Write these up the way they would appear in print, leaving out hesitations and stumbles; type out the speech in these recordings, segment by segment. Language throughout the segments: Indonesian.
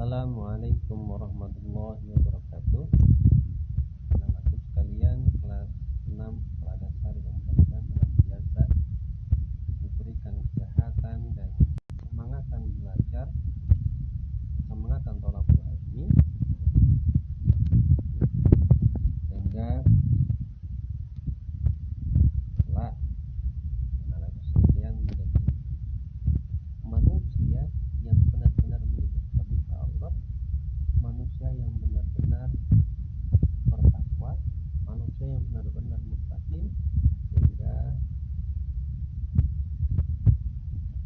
Assalamualaikum warahmatullahi wabarakatuh. Anak-anakku sekalian, kelas 6 sekolah dasar yang mudah-mudahan senantiasa diberikan kesehatan dan semangatan belajar, semangatan thalabul ilmi, sehingga kelak anak-anakku sekalian menjadi manusia yang benar-benar menjadi khalifah Allah, manusia yang benar-benar bertakwa, manusia yang benar-benar mustaqim, sehingga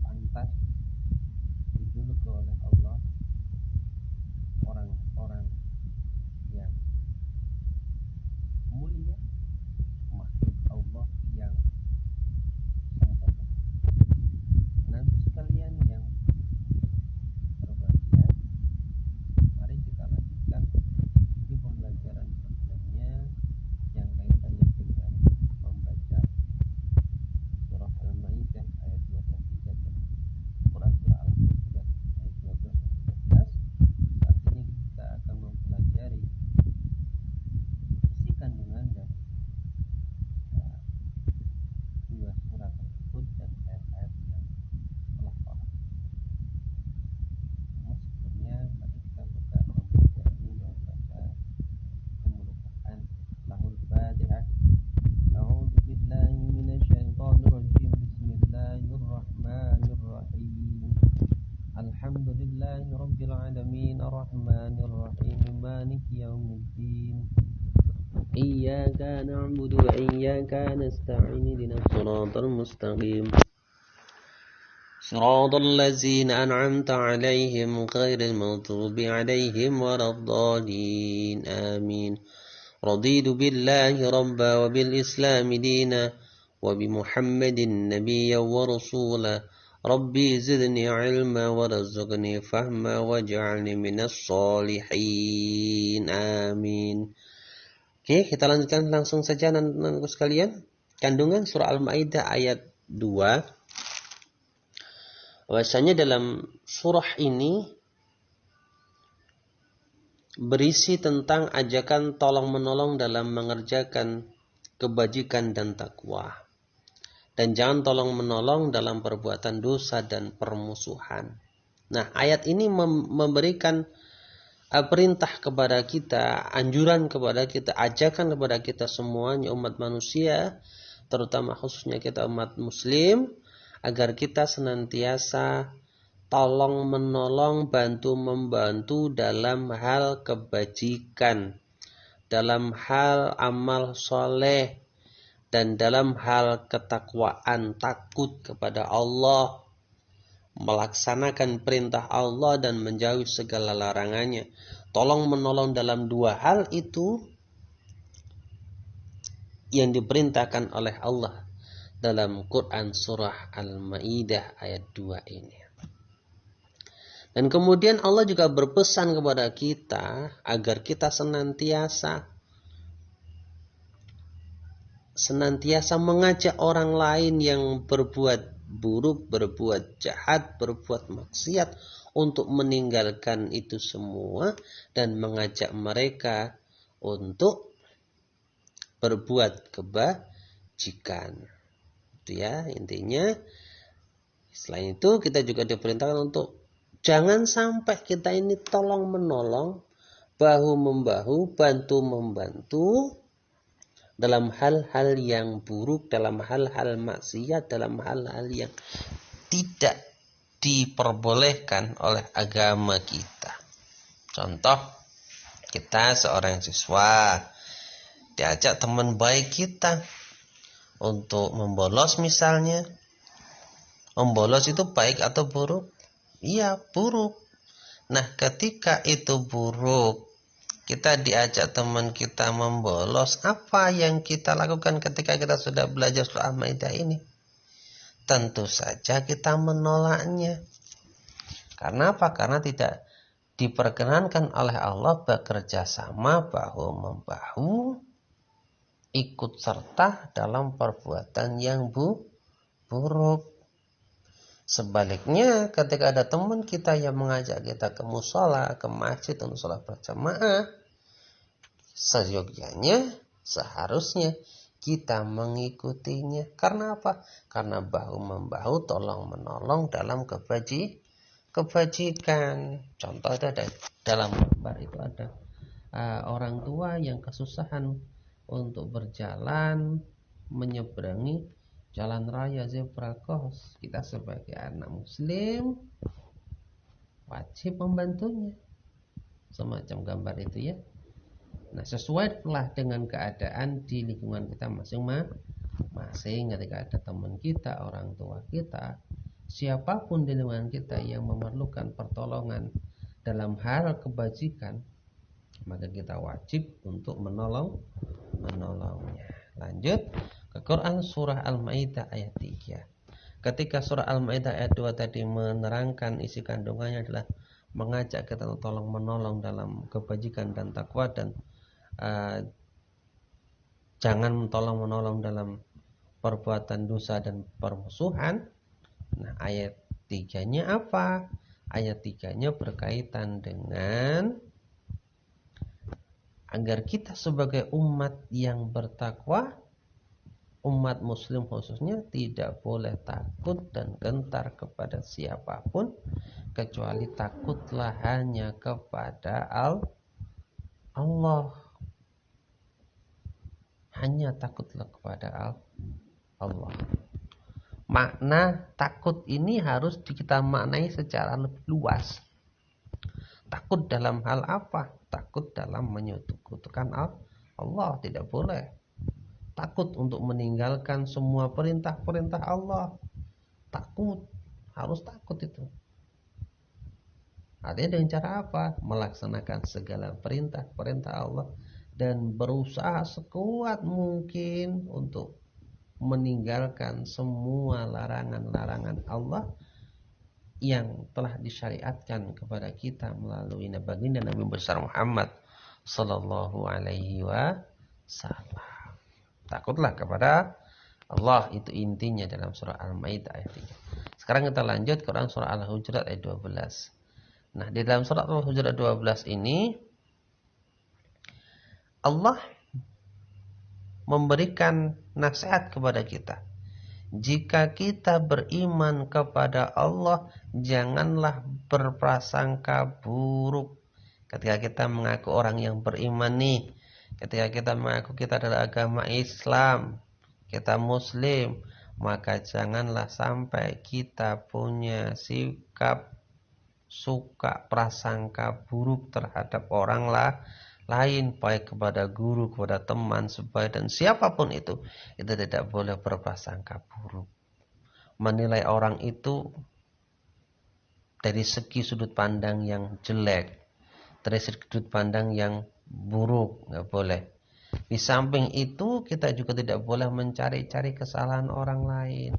pantas dijuluki oleh Allah orang-orang yang mulia, makhluk Allah yang sempurna. Nanti sekalian yang berbahagia, mari kita lanjutkan di pembelajaran sebelumnya yang kaitannya dengan membaca surah Al-Maidah ayat 2 dan 3 dan surah Al-Hujurat ayat 12 dan 13. Saat ini kita akan mempelajari isi kandungan dari dua surah tersebut dan ayat-ayat yang telah sholat. Namun sebelumnya mari kita buka pembelajaran ini dengan baca Ummul Quran. Lahul Fatihah. A'udzu billahi minasyaitonir rajim. Bismillahirrahmanirrahim. Alhamdulillahi rabbil alamin arrahmanir rahim maliki yaumiddin. Iyyaka na'budu wa iyyaka nasta'in ihdinas siratal mustaqim. Siratal ladzina an'amta 'alaihim ghairil maghdubi 'alaihim waladdallin. Amin. Raditu billahi rabba wa bil islami dina wa bi Muhammadin nabiyyan wa rasula. Rabbi zidni 'ilma warzuqni fahma waj'alni minas sholihin. Amin. Oke, kita lanjutkan langsung saja anak-anakku sekalian. Kandungan surah Al-Maidah ayat 2. Bahwasanya dalam surah ini berisi tentang ajakan tolong-menolong dalam mengerjakan kebajikan dan takwa. Dan jangan tolong-menolong dalam perbuatan dosa dan permusuhan. Nah, ayat ini memberikan perintah kepada kita, anjuran kepada kita, ajakan kepada kita semuanya umat manusia, terutama khususnya kita umat muslim, agar kita senantiasa tolong menolong, bantu membantu dalam hal kebajikan, dalam hal amal soleh, dan dalam hal ketakwaan, takut kepada Allah, melaksanakan perintah Allah dan menjauhi segala larangannya. Tolong menolong dalam dua hal itu yang diperintahkan oleh Allah dalam Quran surah Al-Maidah ayat 2 ini. Dan kemudian Allah juga berpesan kepada kita agar kita senantiasa mengajak orang lain yang berbuat buruk, berbuat jahat, berbuat maksiat untuk meninggalkan itu semua dan mengajak mereka untuk berbuat kebajikan. Itu ya intinya. Selain itu kita juga diperintahkan untuk jangan sampai kita ini tolong menolong, bahu membahu, bantu membantu dalam hal-hal yang buruk, dalam hal-hal maksiat, dalam hal-hal yang tidak diperbolehkan oleh agama kita. Contoh, kita seorang siswa diajak teman baik kita untuk membolos misalnya. Membolos itu baik atau buruk? Iya, buruk. Nah, ketika itu buruk, kita diajak teman kita membolos, apa yang kita lakukan ketika kita sudah belajar surah Al-Maidah ini? Tentu saja kita menolaknya. Karena apa? Karena tidak diperkenankan oleh Allah bekerja sama bahu-membahu, ikut serta dalam perbuatan yang buruk. Sebaliknya, ketika ada teman kita yang mengajak kita ke musola, ke masjid untuk sholat berjamaah, seyogyanya, seharusnya kita mengikutinya. Karena apa? Karena bahu-membahu, tolong-menolong dalam kebajikan. Contoh itu ada dalam gambar itu ada orang tua yang kesusahan untuk berjalan menyeberangi jalan raya zebra cross. Kita sebagai anak muslim wajib membantunya. Semacam gambar itu ya. Nah, sesuai pula dengan keadaan di lingkungan kita masing-masing. Ketika ada teman kita, orang tua kita, siapapun di lingkungan kita yang memerlukan pertolongan dalam hal kebajikan, maka kita wajib untuk menolongnya. Lanjut ke Quran surah Al-Maidah ayat 3. Ketika surah Al-Maidah ayat 2 tadi menerangkan isi kandungannya adalah mengajak kita untuk tolong menolong dalam kebajikan dan takwa, dan jangan tolong menolong dalam perbuatan dosa dan permusuhan. Nah, ayat 3-nya apa? Ayat 3-nya berkaitan dengan agar kita sebagai umat yang bertakwa, umat muslim khususnya, tidak boleh takut dan gentar kepada siapapun, kecuali takutlah hanya kepada Allah. Hanya takutlah kepada Allah. Makna takut ini harus kita maknai secara lebih luas. Takut dalam hal apa? Takut dalam menyekutukan Allah, tidak boleh. Takut untuk meninggalkan semua perintah-perintah Allah. Takut, harus takut itu. Artinya dengan cara apa? Melaksanakan segala perintah-perintah Allah dan berusaha sekuat mungkin untuk meninggalkan semua larangan-larangan Allah yang telah disyariatkan kepada kita melalui baginda Nabi besar Muhammad sallallahu alaihi wasallam. Takutlah kepada Allah, itu intinya dalam surah Al-Maidah ayat 3. Sekarang kita lanjut ke surah Al-Hujurat ayat 12. Nah, di dalam surah Al-Hujurat 12 ini Allah memberikan nasihat kepada kita. Jika kita beriman kepada Allah, janganlah berprasangka buruk. Ketika kita mengaku orang yang beriman nih, ketika kita mengaku kita adalah agama Islam, kita muslim, maka janganlah sampai kita punya sikap suka prasangka buruk terhadap orang lain, baik kepada guru, kepada teman, sebaya, dan siapapun itu tidak boleh berprasangka buruk. Menilai orang itu dari segi sudut pandang yang jelek, dari sudut pandang yang buruk, nggak boleh. Di samping itu kita juga tidak boleh mencari-cari kesalahan orang lain,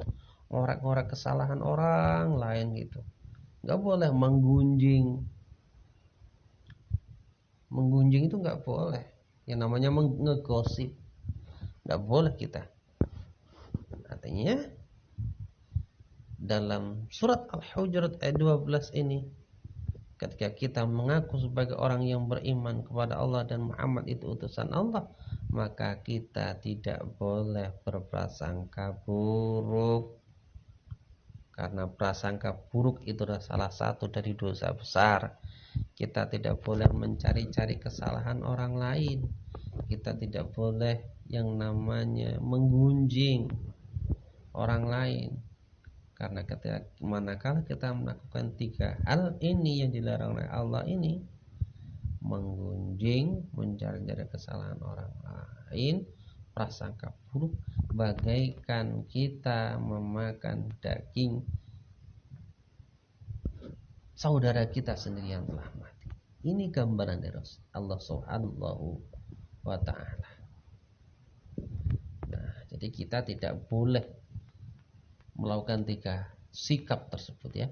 ngorek-ngorek kesalahan orang lain gitu. Nggak boleh menggunjing. Menggunjing itu nggak boleh. Yang namanya ngegosip, nggak boleh kita. Artinya dalam surat Al-Hujurat ayat 12 ini, ketika kita mengaku sebagai orang yang beriman kepada Allah dan Muhammad itu utusan Allah, maka kita tidak boleh berprasangka buruk. Karena prasangka buruk itu adalah salah satu dari dosa besar. Kita tidak boleh mencari-cari kesalahan orang lain. Kita tidak boleh yang namanya menggunjing orang lain. Karena manakala kita melakukan 3 hal ini yang dilarang oleh Allah ini, menggunjing, mencari-cari kesalahan orang lain, prasangka buruk, bagaikan kita memakan daging saudara kita sendiri yang telah mati. Ini gambaran dari Allah Subhanahu wa ta'ala. Nah, jadi kita tidak boleh melakukan 3 sikap tersebut ya.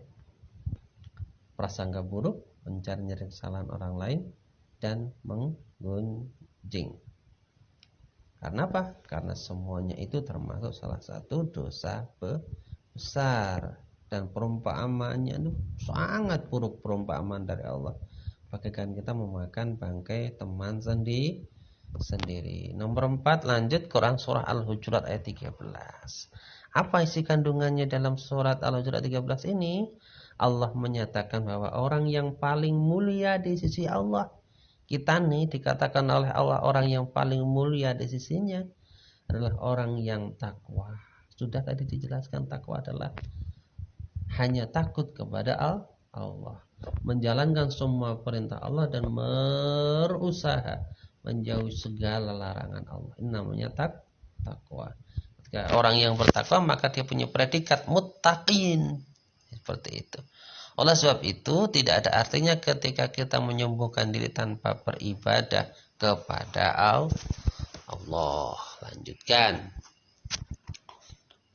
Prasangka buruk, mencari-cari kesalahan orang lain, dan menggunjing. Karena apa? Karena semuanya itu termasuk salah satu dosa besar. dan perumpamaannya itu sangat buruk, perumpamaan dari Allah. Bagaikan kita memakan bangkai teman sendiri. Nomor 4, lanjut Quran surah Al-Hujurat ayat 13. Apa isi kandungannya dalam surat Al-Hujurat 13 ini? Allah menyatakan bahwa orang yang paling mulia di sisi Allah, kita nih dikatakan oleh Allah orang yang paling mulia di sisinya adalah orang yang takwa. Sudah tadi dijelaskan, takwa adalah hanya takut kepada Allah, menjalankan semua perintah Allah dan berusaha menjauhi segala larangan Allah. Ini namanya takwa. Ketika orang yang bertakwa maka dia punya predikat muttaqin. Seperti itu. Oleh sebab itu tidak ada artinya ketika kita menyembuhkan diri tanpa beribadah kepada Allah. Lanjutkan.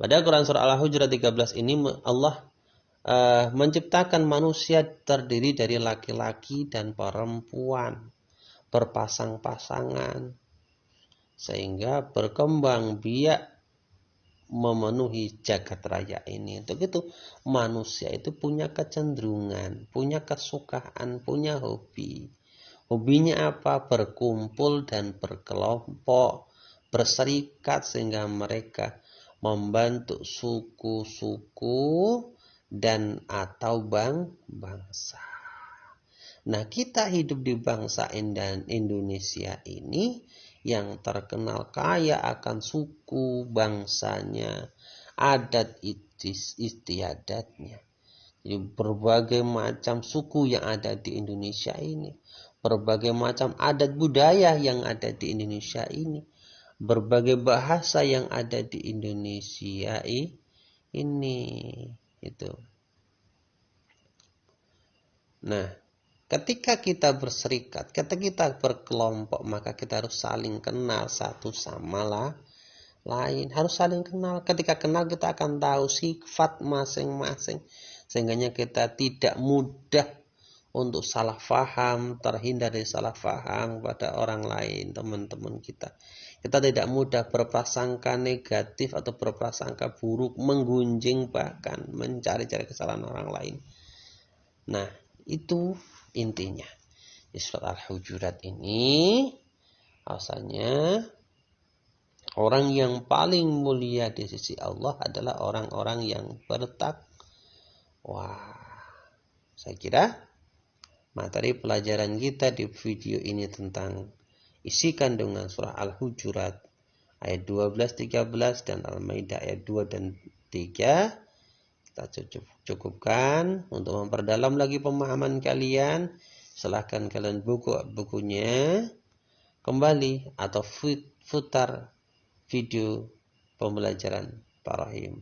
Pada Quran surah Al-Hujurat 13 ini Allah menciptakan manusia terdiri dari laki-laki dan perempuan berpasang-pasangan sehingga berkembang biak memenuhi jagat raya ini. Untuk itu manusia itu punya kecenderungan, punya kesukaan, punya hobi. Hobinya apa? Berkumpul dan berkelompok, berserikat sehingga mereka membentuk suku-suku dan atau bangsa. Nah, kita hidup di bangsa Indonesia ini yang terkenal kaya akan suku bangsanya, adat istiadatnya. Jadi berbagai macam suku yang ada di Indonesia ini, berbagai macam adat budaya yang ada di Indonesia ini, berbagai bahasa yang ada di Indonesia ini itu. Nah, ketika kita berserikat, ketika kita berkelompok, maka kita harus saling kenal satu sama lain. Harus saling kenal. Ketika kenal kita akan tahu sifat masing-masing. Sehingga kita tidak mudah untuk salah faham, terhindar dari salah faham pada orang lain, teman-teman kita. Kita tidak mudah berprasangka negatif atau berprasangka buruk, menggunjing bahkan mencari-cari kesalahan orang lain. Nah, itu intinya di surat Al-Hujurat ini, asalnya orang yang paling mulia di sisi Allah adalah orang-orang yang bertakwa. Saya kira materi pelajaran kita di video ini tentang isi kandungan surah Al-Hujurat ayat 12, 13 dan Al-Maidah ayat 2 dan 3 kita cukupkan. Untuk memperdalam lagi pemahaman kalian, silahkan kalian bukunya kembali atau putar video pembelajaran Tarahim.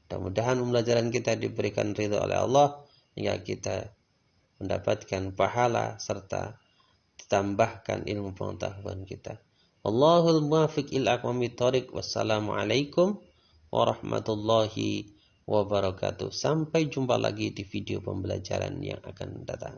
Mudah-mudahan pembelajaran kita diberikan ridha oleh Allah hingga kita mendapatkan pahala serta ditambahkan ilmu pengetahuan kita. Allahul muwaffiq ila aqwamit thoriq. Wassalamualaikum warahmatullahi wabarakatuh. Sampai jumpa lagi di video pembelajaran yang akan datang.